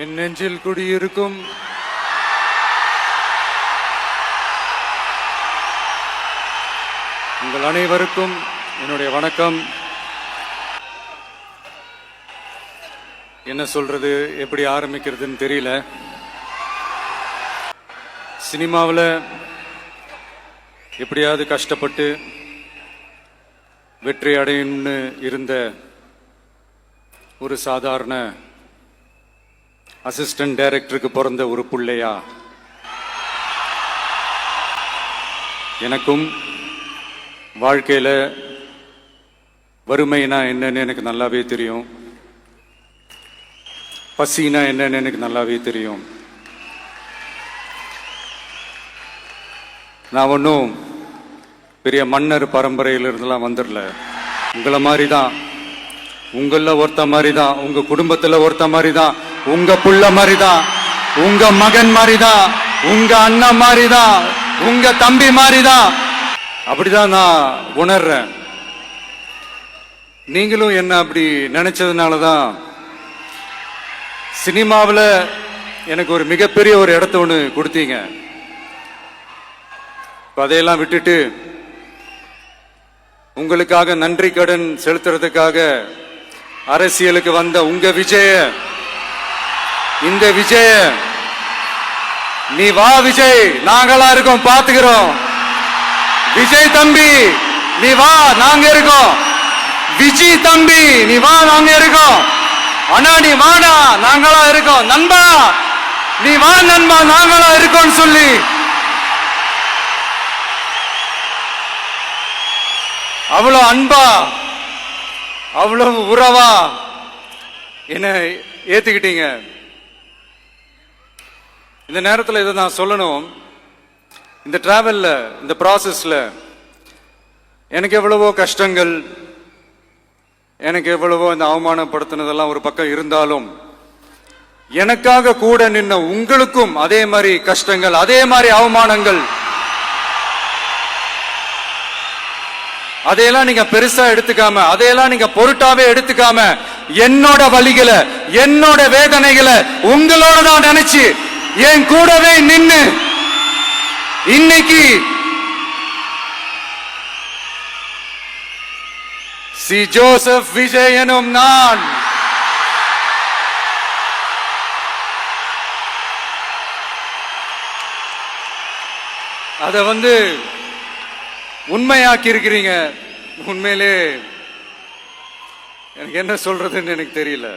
என் நெஞ்சில் குடியிருக்கும் உங்கள் அனைவருக்கும் என்னுடைய வணக்கம். என்ன சொல்றது, எப்படி ஆரம்பிக்கிறதுன்னு தெரியல. சினிமாவில் எப்படியாவது கஷ்டப்பட்டு வெற்றி அடையணும்னு இருந்த ஒரு சாதாரண அசிஸ்டன்ட் டைரக்டருக்கு பிறந்த ஒரு பிள்ளையா எனக்கும் வாழ்க்கையில் வறுமைனா என்னன்னு எனக்கு நல்லாவே தெரியும், பசினா என்னன்னு எனக்கு நல்லாவே தெரியும். நான் ஒன்றும் பெரிய மன்னர் பரம்பரையிலிருந்துலாம் வந்துடல. உங்களை மாதிரி தான், உங்களில் ஒருத்த மாதிரி தான், உங்க குடும்பத்தில் ஒருத்த மாதிரி தான், உங்க புள்ள மாதிரி தான், உங்க மகன் மாதிரி தான், உங்க அண்ணன் மாதிரி தான், உங்க தம்பி மாதிரி தான். அப்படிதான் நான் உணர்றேன். நீங்களும் என்ன அப்படி நினைச்சதுனால தான் சினிமாவில் எனக்கு ஒரு மிகப்பெரிய ஒரு இடத்த ஒன்று கொடுத்தீங்க. அதையெல்லாம் விட்டுட்டு உங்களுக்காக நன்றி கடன் செலுத்துறதுக்காக அரசியலுக்கு வந்த உங்க விஜய, இந்த விஜய, நீ வா விஜய், நாங்களா இருக்கோம், பாத்துக்கிறோம். விஜய் தம்பி நீ வா, நாங்க இருக்கோம். விஜய் தம்பி நீ வா, நாங்க இருக்கோம். அண்ணா நீ வாடா, நாங்களா இருக்கோம். நண்பா நீ வா நண்பா, நாங்களா இருக்கோம் சொல்லி அவ்வளவு அன்பா, அவ்வளவு உறவா என்ன ஏத்துக்கிட்டீங்க. இந்த நேரத்தில் இதை நான் சொல்லணும். இந்த டிராவல்ல, இந்த ப்ராசஸ்ல எனக்கு எவ்வளவோ கஷ்டங்கள், எனக்கு எவ்வளவோ இந்த அவமானப்படுத்தினதெல்லாம் ஒரு பக்கம் இருந்தாலும், எனக்காக கூட நின்ன உங்களுக்கும் அதே மாதிரி கஷ்டங்கள், அதே மாதிரி அவமானங்கள், அதையெல்லாம் நீங்க பெருசா எடுத்துக்காம, அதையெல்லாம் நீங்க பொருட்டாவே எடுத்துக்காம, என்னோட வலிகளை, என்னோட வேதனைகளை உங்களோட தான் நினைச்சு என் கூடவே நின்னு இன்னைக்கு சி ஜோசப் விஜய் எனும் நான் அத உண்மையாக்கி இருக்கிறீங்க. உண்மையிலே எனக்கு என்ன சொல்றதுன்னு எனக்கு தெரியல.